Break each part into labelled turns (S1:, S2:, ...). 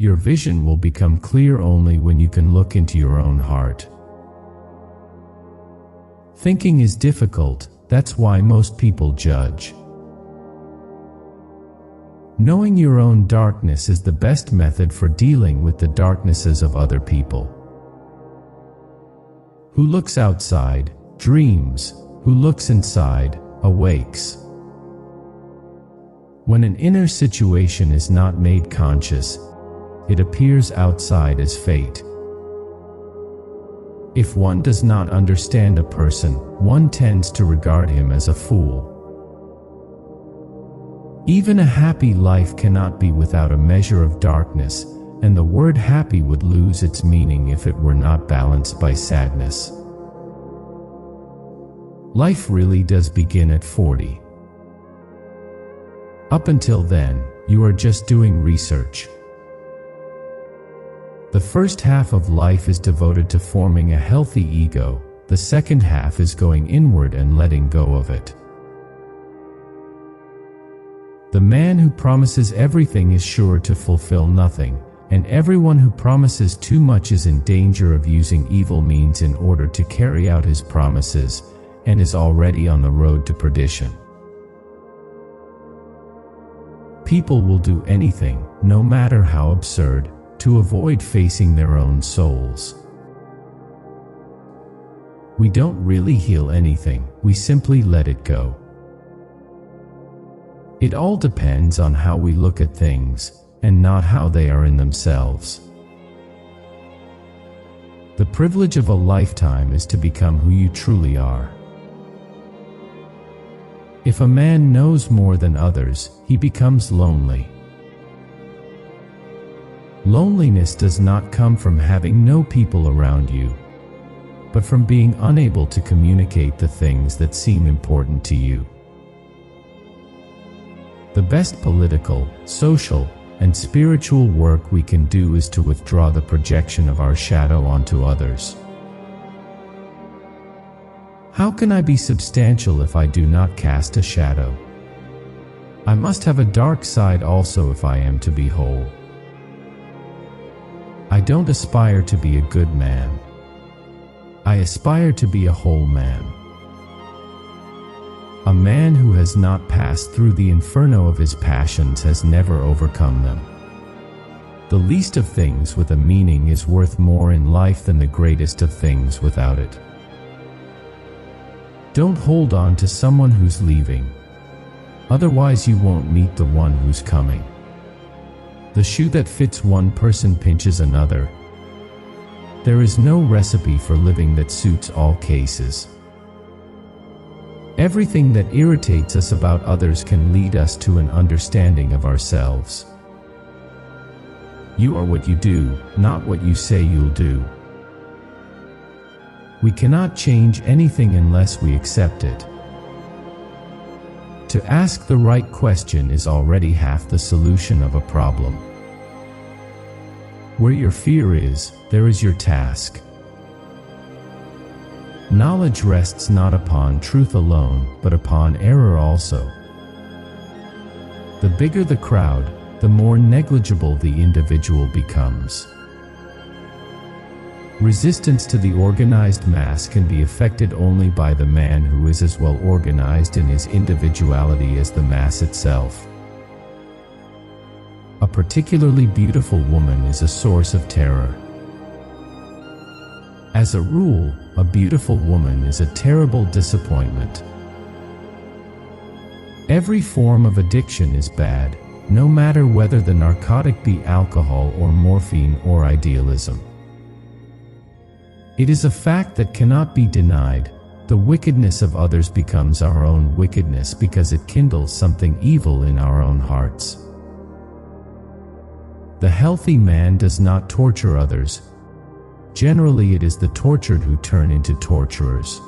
S1: Your vision will become clear only when you can look into your own heart. Thinking is difficult, that's why most people judge. Knowing your own darkness is the best method for dealing with the darknesses of other people. Who looks outside, dreams. Who looks inside, awakes. When an inner situation is not made conscious, it appears outside as fate. If one does not understand a person, one tends to regard him as a fool. Even a happy life cannot be without a measure of darkness, and the word happy would lose its meaning if it were not balanced by sadness. Life really does begin at 40. Up until then, you are just doing research. The first half of life is devoted to forming a healthy ego, the second half is going inward and letting go of it. The man who promises everything is sure to fulfill nothing, and everyone who promises too much is in danger of using evil means in order to carry out his promises, and is already on the road to perdition. People will do anything, no matter how absurd, to avoid facing their own souls. We don't really heal anything, we simply let it go. It all depends on how we look at things, and not how they are in themselves. The privilege of a lifetime is to become who you truly are. If a man knows more than others, he becomes lonely. Loneliness does not come from having no people around you, but from being unable to communicate the things that seem important to you. The best political, social, and spiritual work we can do is to withdraw the projection of our shadow onto others. How can I be substantial if I do not cast a shadow? I must have a dark side also if I am to be whole. I don't aspire to be a good man. I aspire to be a whole man. A man who has not passed through the inferno of his passions has never overcome them. The least of things with a meaning is worth more in life than the greatest of things without it. Don't hold on to someone who's leaving. Otherwise you won't meet the one who's coming. The shoe that fits one person pinches another. There is no recipe for living that suits all cases. Everything that irritates us about others can lead us to an understanding of ourselves. You are what you do, not what you say you'll do. We cannot change anything unless we accept it. To ask the right question is already half the solution of a problem. Where your fear is, there is your task. Knowledge rests not upon truth alone, but upon error also. The bigger the crowd, the more negligible the individual becomes. Resistance to the organized mass can be effected only by the man who is as well organized in his individuality as the mass itself. A particularly beautiful woman is a source of terror. As a rule, a beautiful woman is a terrible disappointment. Every form of addiction is bad, no matter whether the narcotic be alcohol or morphine or idealism. It is a fact that cannot be denied. The wickedness of others becomes our own wickedness because it kindles something evil in our own hearts. The healthy man does not torture others. Generally, it is the tortured who turn into torturers.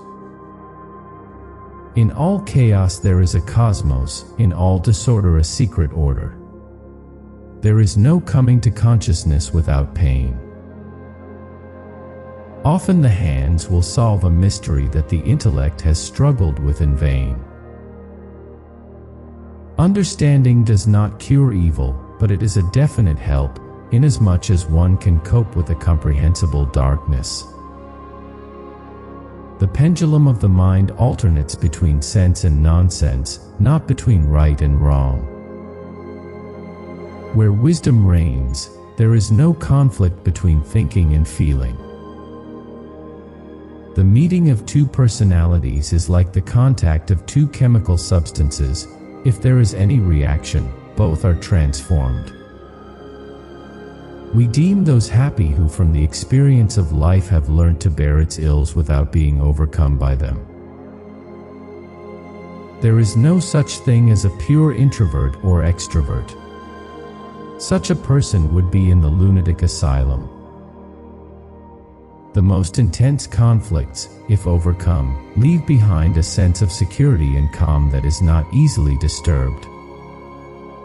S1: In all chaos there is a cosmos, in all disorder a secret order. There is no coming to consciousness without pain. Often the hands will solve a mystery that the intellect has struggled with in vain. Understanding does not cure evil, but it is a definite help, inasmuch as one can cope with a comprehensible darkness. The pendulum of the mind alternates between sense and nonsense, not between right and wrong. Where wisdom reigns, there is no conflict between thinking and feeling. The meeting of two personalities is like the contact of two chemical substances. If there is any reaction, both are transformed. We deem those happy who from the experience of life have learned to bear its ills without being overcome by them. There is no such thing as a pure introvert or extrovert. Such a person would be in the lunatic asylum. The most intense conflicts, if overcome, leave behind a sense of security and calm that is not easily disturbed.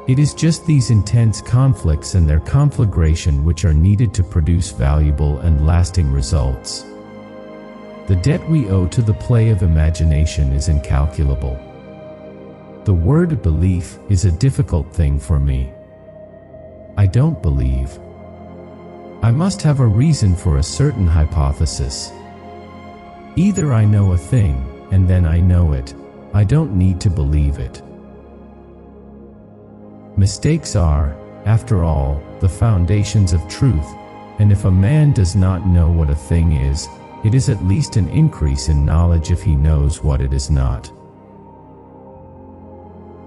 S1: It is just these intense conflicts and their conflagration which are needed to produce valuable and lasting results. The debt we owe to the play of imagination is incalculable. The word belief is a difficult thing for me. I don't believe. I must have a reason for a certain hypothesis. Either I know a thing, and then I know it. I don't need to believe it. Mistakes are, after all, the foundations of truth, and if a man does not know what a thing is, it is at least an increase in knowledge if he knows what it is not.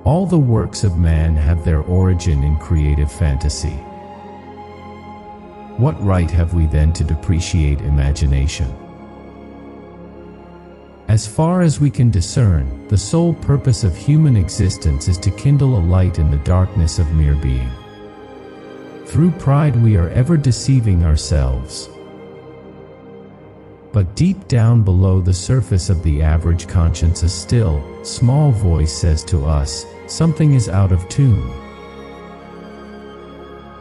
S1: All the works of man have their origin in creative fantasy. What right have we then to depreciate imagination? As far as we can discern, the sole purpose of human existence is to kindle a light in the darkness of mere being. Through pride we are ever deceiving ourselves. But deep down below the surface of the average conscience a still, small voice says to us, something is out of tune.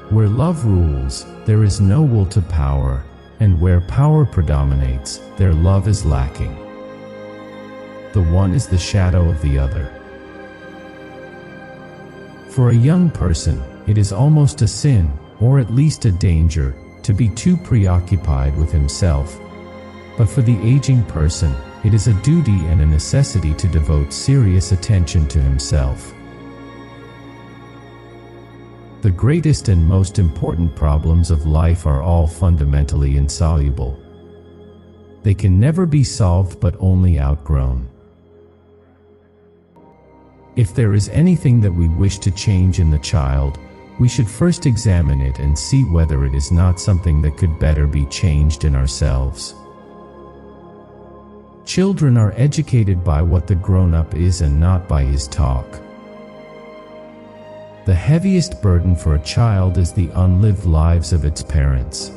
S1: Where love rules, there is no will to power, and where power predominates, there love is lacking. The one is the shadow of the other. For a young person, it is almost a sin, or at least a danger, to be too preoccupied with himself. But for the aging person, it is a duty and a necessity to devote serious attention to himself. The greatest and most important problems of life are all fundamentally insoluble. They can never be solved but only outgrown. If there is anything that we wish to change in the child, we should first examine it and see whether it is not something that could better be changed in ourselves. Children are educated by what the grown-up is and not by his talk. The heaviest burden for a child is the unlived lives of its parents.